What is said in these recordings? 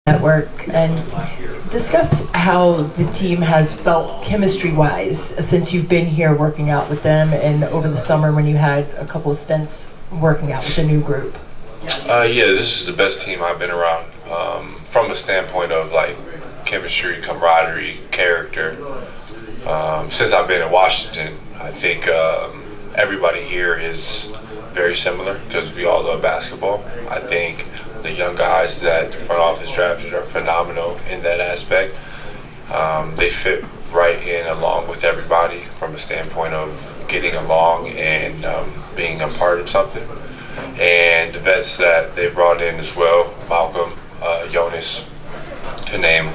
Network and discuss how the team has felt chemistry-wise since you've been here working out with them and over the summer when you had a couple of stints working out with the new group. Yeah, this is the best team I've been around from a standpoint of like chemistry, camaraderie, character. Since I've been in Washington, I think everybody here is very similar because we all love basketball. I think the young guys that the front office drafted are phenomenal in that aspect. They fit right in along with everybody from a standpoint of getting along and being a part of something. And the vets that they brought in as well, Malcolm, Jonas, to name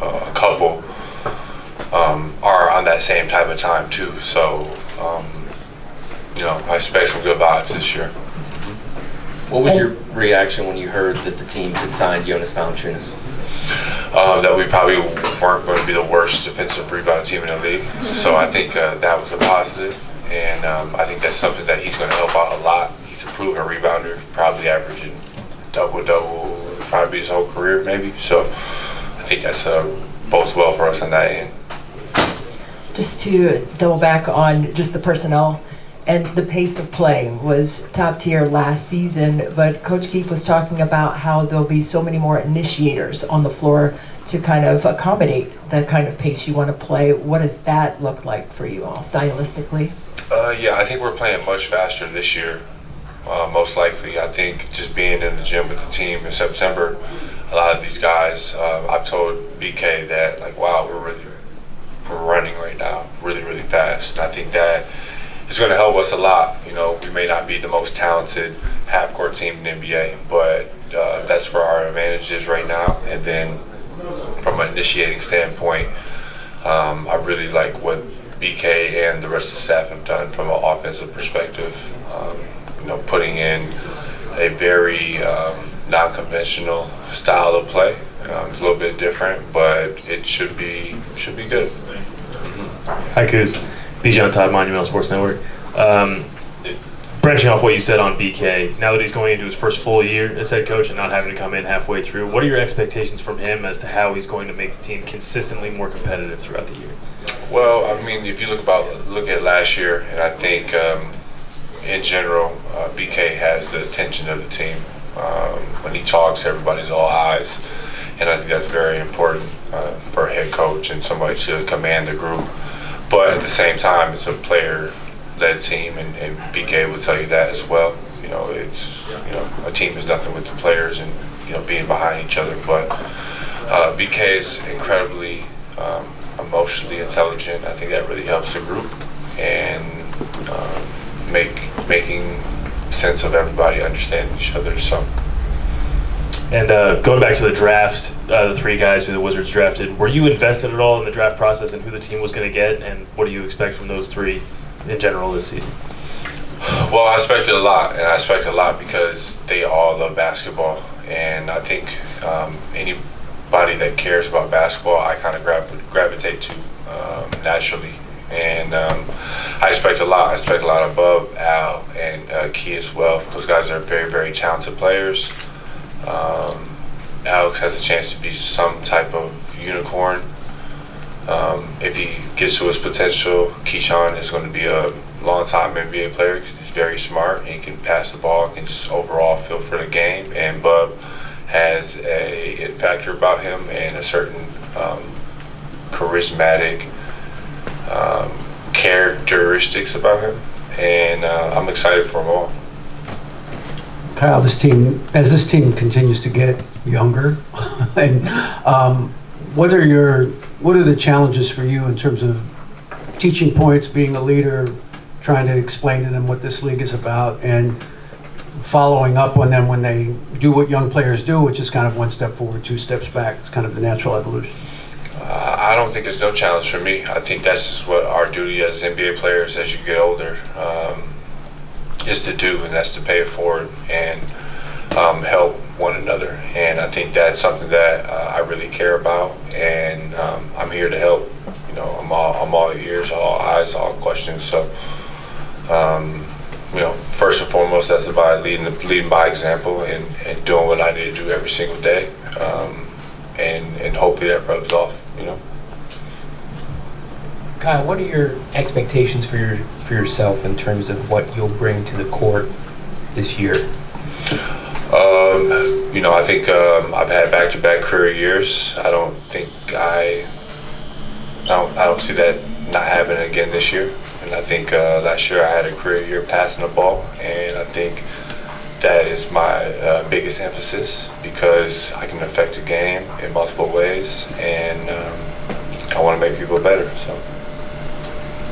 a couple, are on that same type of time too. So, I expect some good vibes this year. What was your reaction when you heard that the team had signed Jonas Valanciunas? That we probably weren't going to be the worst defensive rebounding team in the league. So I think that was a positive, and I think that's something that he's going to help out a lot. He's a proven rebounder, probably averaging double-double, probably his whole career maybe. So I think that's bodes well for us on that end. Just to double back on just the personnel, and the pace of play was top tier last season, but Coach Keefe was talking about how there'll be so many more initiators on the floor to kind of accommodate the kind of pace you want to play. What does that look like for you all stylistically? Yeah, I think we're playing much faster this year. Most likely, I think just being in the gym with the team in September, a lot of these guys, I've told BK that like, wow, we're running right now, really, really fast. And I think that it's going to help us a lot. We may not be the most talented half-court team in the NBA, but that's where our advantage is right now. And then from an initiating standpoint, I really like what BK and the rest of the staff have done from an offensive perspective. Putting in a very non-conventional style of play. It's a little bit different, but it should be good. Hi, Kuz. Bijan Todd, Monumental Sports Network. Branching off what you said on BK, now that he's going into his first full year as head coach and not having to come in halfway through, what are your expectations from him as to how he's going to make the team consistently more competitive throughout the year? Well, I mean, if you look at last year, and I think in general, BK has the attention of the team. When he talks, everybody's all eyes, and I think that's very important for a head coach and somebody to command the group. But at the same time, it's a player-led team, and BK will tell you that as well. A team is nothing with the players and being behind each other. But BK is incredibly emotionally intelligent. I think that really helps the group and making sense of everybody understanding each other. So. And going back to the draft, the three guys who the Wizards drafted, were you invested at all in the draft process and who the team was going to get, and what do you expect from those three in general this season? Well, I expected a lot, and I expect a lot because they all love basketball, and I think anybody that cares about basketball, I kind of gravitate to naturally. And I expect a lot. I expect a lot above Al and Key as well. Those guys are very, very talented players. Alex has a chance to be some type of unicorn. If he gets to his potential, Keyshawn is going to be a long-time NBA player because he's very smart and he can pass the ball and just overall feel for the game. And Bub has a it factor about him and a certain charismatic characteristics about him. And I'm excited for them all. Kyle, as this team continues to get younger, and what are the challenges for you in terms of teaching points, being a leader, trying to explain to them what this league is about, and following up on them when they do what young players do, which is kind of one step forward, two steps back. It's kind of the natural evolution. I don't think there's no challenge for me. I think that's what our duty as NBA players as you get older is to do, and that's to pay it forward and help one another. And I think that's something that I really care about, and I'm here to help. I'm all ears, all eyes, all questions. So, first and foremost, that's about leading by example and doing what I need to do every single day. and hopefully that rubs off, you know. Kyle, what are your expectations for yourself in terms of what you'll bring to the court this year? You know, I think I've had back-to-back career years. I don't see that not happening again this year. And I think last year I had a career year passing the ball, and I think that is my biggest emphasis because I can affect the game in multiple ways, and I want to make people better. So.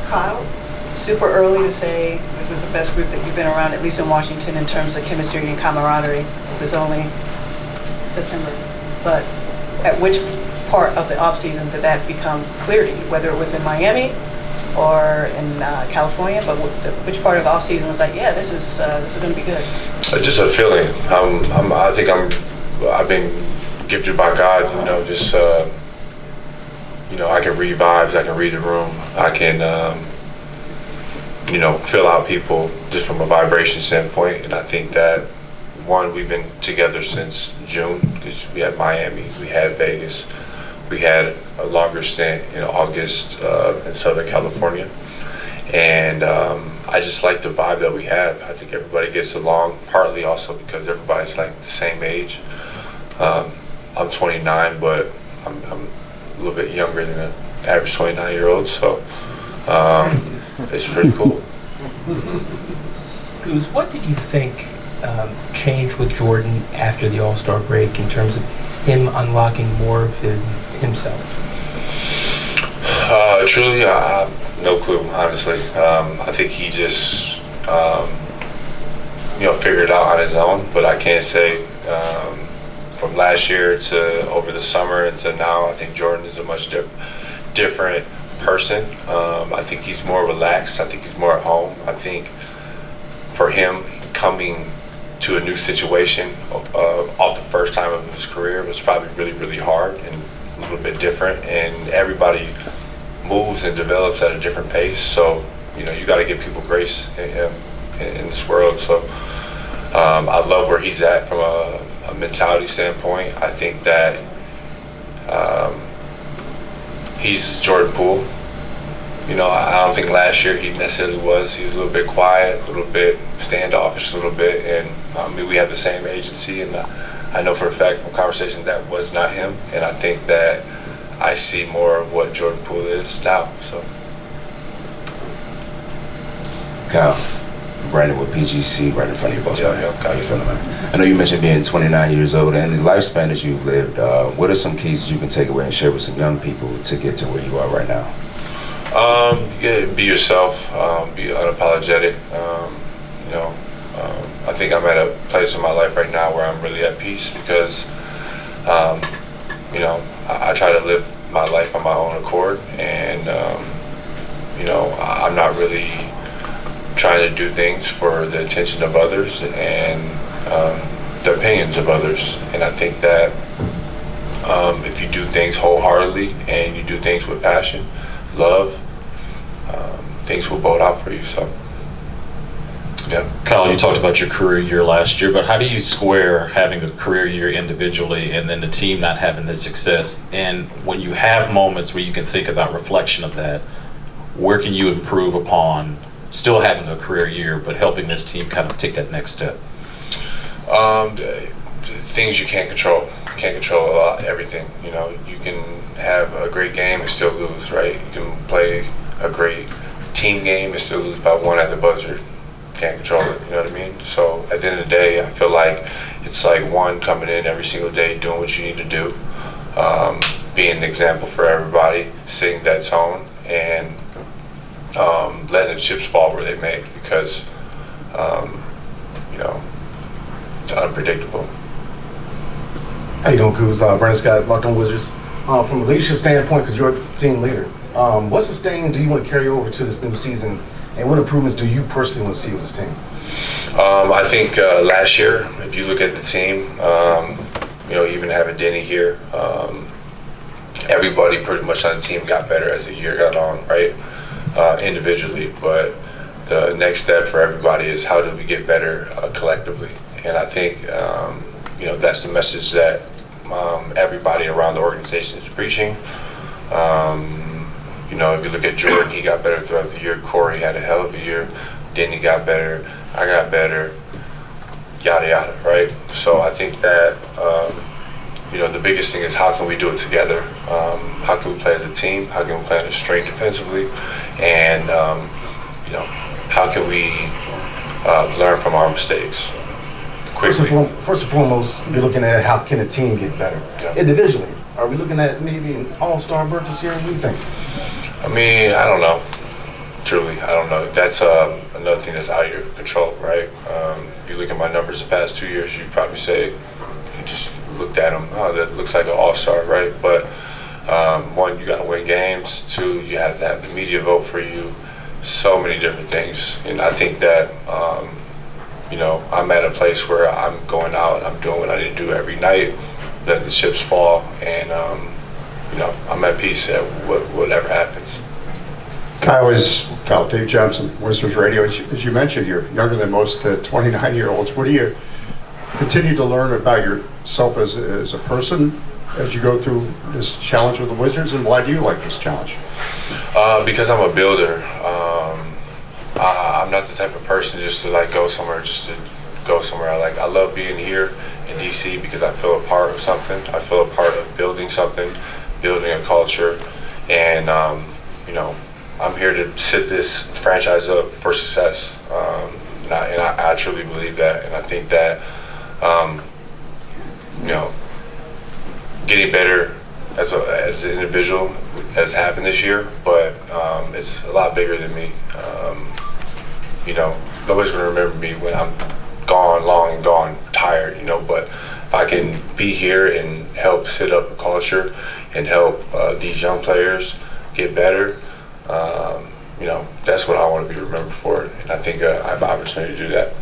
Kyle, super early to say this is the best group that you've been around, at least in Washington, in terms of chemistry and camaraderie. This is only September. But at which part of the offseason did that become clear to you, whether it was in Miami or in California, but which part of the offseason was like, yeah, this is going to be good? Just a feeling. I think I've been gifted by God, you know, just you know, I can read vibes, I can read the room, I can, you know, fill out people just from a vibration standpoint. And I think that, one, we've been together since June because we had Miami, we had Vegas, we had a longer stint in August in Southern California. And I just like the vibe that we have. I think everybody gets along, partly also because everybody's like the same age. I'm 29, but I'm a little bit younger than an average 29-year-old, so it's pretty cool. Kuz, what did you think changed with Jordan after the All-Star break in terms of him unlocking more of himself? Truly, no clue, honestly. I think he just, you know, figured it out on his own, but I can't say from last year to over the summer and to now, I think Jordan is a much different person. I think he's more relaxed. I think he's more at home. I think for him coming to a new situation off the first time of his career was probably really, really hard and a little bit different. And everybody moves and develops at a different pace. So, you know, you got to give people grace in this world. So I love where he's at from a mentality standpoint. I think that he's Jordan Poole. You know, I don't think last year he necessarily was. He was a little bit quiet, a little bit standoffish, a little bit. And I mean, we have the same agency, and I know for a fact from conversation that was not him. And I think that I see more of what Jordan Poole is now. So, Kyle, Brandon with PGC right in front of you both. Yeah, How you feeling, man? I know you mentioned being 29 years old and the lifespan that you've lived. What are some keys that you can take away and share with some young people to get to where you are right now? Yeah, be yourself, be unapologetic. You know, I think I'm at a place in my life right now where I'm really at peace because, you know, I try to live my life on my own accord, and you know, I'm not really trying to do things for the attention of others and the opinions of others. And I think that if you do things wholeheartedly and you do things with passion, love, things will bode out for you. So, yeah. Kyle, you talked about your career year last year, but how do you square having a career year individually and then the team not having the success? And when you have moments where you can think about reflection of that, where can you improve upon still having a career year, but helping this team kind of take that next step? Things you can't control. You can't control a lot, everything. You know, you can have a great game and still lose, right? You can play a great team game and still lose by one at the buzzer. Can't control it, you know what I mean? So at the end of the day, I feel like it's like one, coming in every single day, doing what you need to do, being an example for everybody, setting that tone, and letting the chips fall where they may, because you know, it's unpredictable. How you doing, Kuz? Brandon Scott, Locked On Wizards. From a leadership standpoint, because you're a team leader, what's the staying do you want to carry over to this new season, and what improvements do you personally want to see with this team? I think last year, if you look at the team, you know, even having Denny here, everybody pretty much on the team got better as the year got on, right? Individually, but the next step for everybody is how do we get better collectively? And I think you know, that's the message that everybody around the organization is preaching. You know, if you look at Jordan, he got better throughout the year. Corey had a hell of a year. Denny got better. I got better. Yada yada, right? So I think that you know, the biggest thing is how can we do it together? How can we play as a team? How can we play on a strength defensively? And you know, how can we learn from our mistakes quickly? First and foremost, you're looking at how can a team get better. Yeah. Individually, are we looking at maybe an all-star berth this year? What do you think? I mean, I don't know. Truly, I don't know. That's another thing that's out of your control, right? If you look at my numbers the past 2 years, you'd probably say, if you just looked at them, oh, that looks like an all-star, right? But one, you got to win games. Two, you have to have the media vote for you. So many different things. And I think that, you know, I'm at a place where I'm going out, I'm doing what I need to do every night, letting the chips fall, and, you know, I'm at peace at whatever happens. Kyle, Dave Johnson, Wizards Radio. As you mentioned, you're younger than most 29-year-olds. What do you continue to learn about yourself as a person as you go through this challenge with the Wizards, and why do you like this challenge? Because I'm a builder. I'm not the type of person just to like go somewhere just to go somewhere. I love being here in DC because I feel a part of something. I feel a part of building something, building a culture, and you know, I'm here to set this franchise up for success. And I truly believe that, and I think that you know, getting better as an individual has happened this year, but it's a lot bigger than me. You know, nobody's gonna remember me when I'm gone, long and gone, tired, you know, but if I can be here and help set up a culture and help these young players get better, you know, that's what I want to be remembered for, and I think I have an opportunity to do that.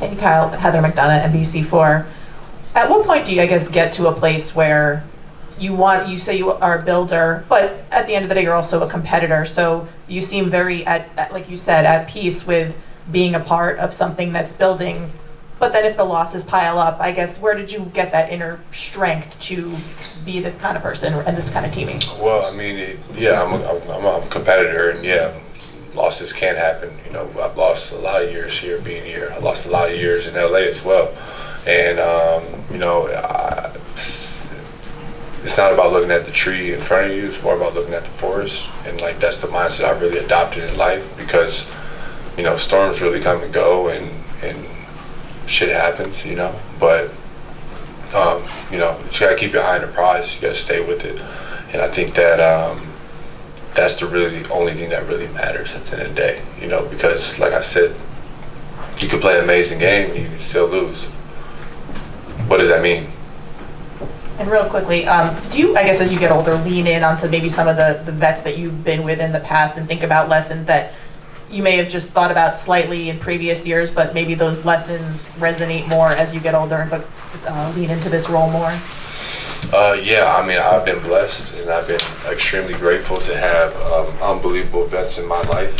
Hey Kyle, Heather McDonough, NBC4. At what point do you, I guess, get to a place where you say you are a builder, but at the end of the day, you're also a competitor. So you seem very, like you said, at peace with being a part of something that's building. But then if the losses pile up, I guess, where did you get that inner strength to be this kind of person and this kind of teaming? Well, I mean, yeah, I'm a competitor, and yeah, losses can happen. You know, I've lost a lot of years here being here. I lost a lot of years in LA as well. And, you know, it's not about looking at the tree in front of you, it's more about looking at the forest. And like, that's the mindset I've really adopted in life, because, you know, storms really come and go, and shit happens, you know, but, you know, you gotta keep your eye on the prize, you gotta stay with it. And I think that, that's the only thing that really matters at the end of the day, you know, because like I said, you can play an amazing game and you can still lose. What does that mean? And real quickly, do you, I guess as you get older, lean in onto maybe some of the vets that you've been with in the past and think about lessons that you may have just thought about slightly in previous years, but maybe those lessons resonate more as you get older, but lean into this role more? Yeah, I mean, I've been blessed, and I've been extremely grateful to have unbelievable vets in my life.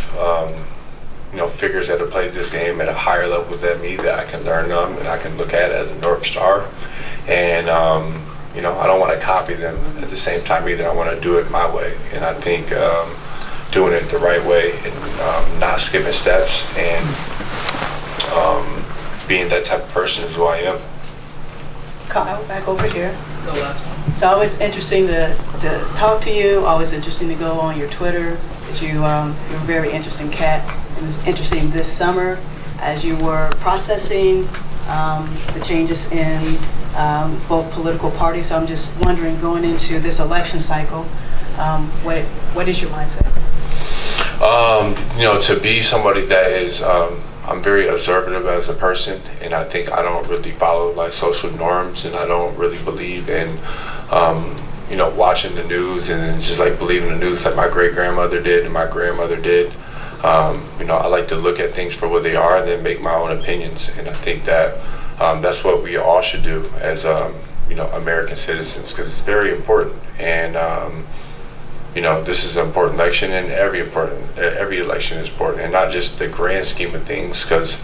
You know, figures that have played this game at a higher level than me that I can learn them and I can look at as a North Star. And, you know, I don't want to copy them at the same time either. I want to do it my way. And I think doing it the right way and not skipping steps and being that type of person is who I am. Kyle, back over here. The last one. It's always interesting to talk to you, always interesting to go on your Twitter, because you're a very interesting cat. It was interesting this summer as you were processing the changes in both political parties. So I'm just wondering, going into this election cycle, what is your mindset? You know, to be somebody that is, I'm very observative as a person, and I think I don't really follow like social norms, and I don't really believe in, you know, watching the news and just like believing the news like my great grandmother did and my grandmother did. You know, I like to look at things for what they are and then make my own opinions, and I think that that's what we all should do as you know, American citizens, because it's very important. And you know, this is an important election, and every election is important, and not just the grand scheme of things, because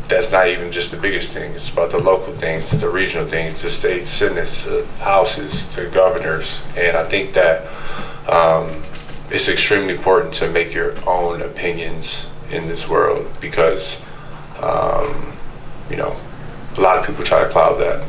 that's not even just the biggest thing. It's about the local things, the regional things, the state senates, the houses, the governors. And I think that it's extremely important to make your own opinions in this world because, you know, a lot of people try to cloud that.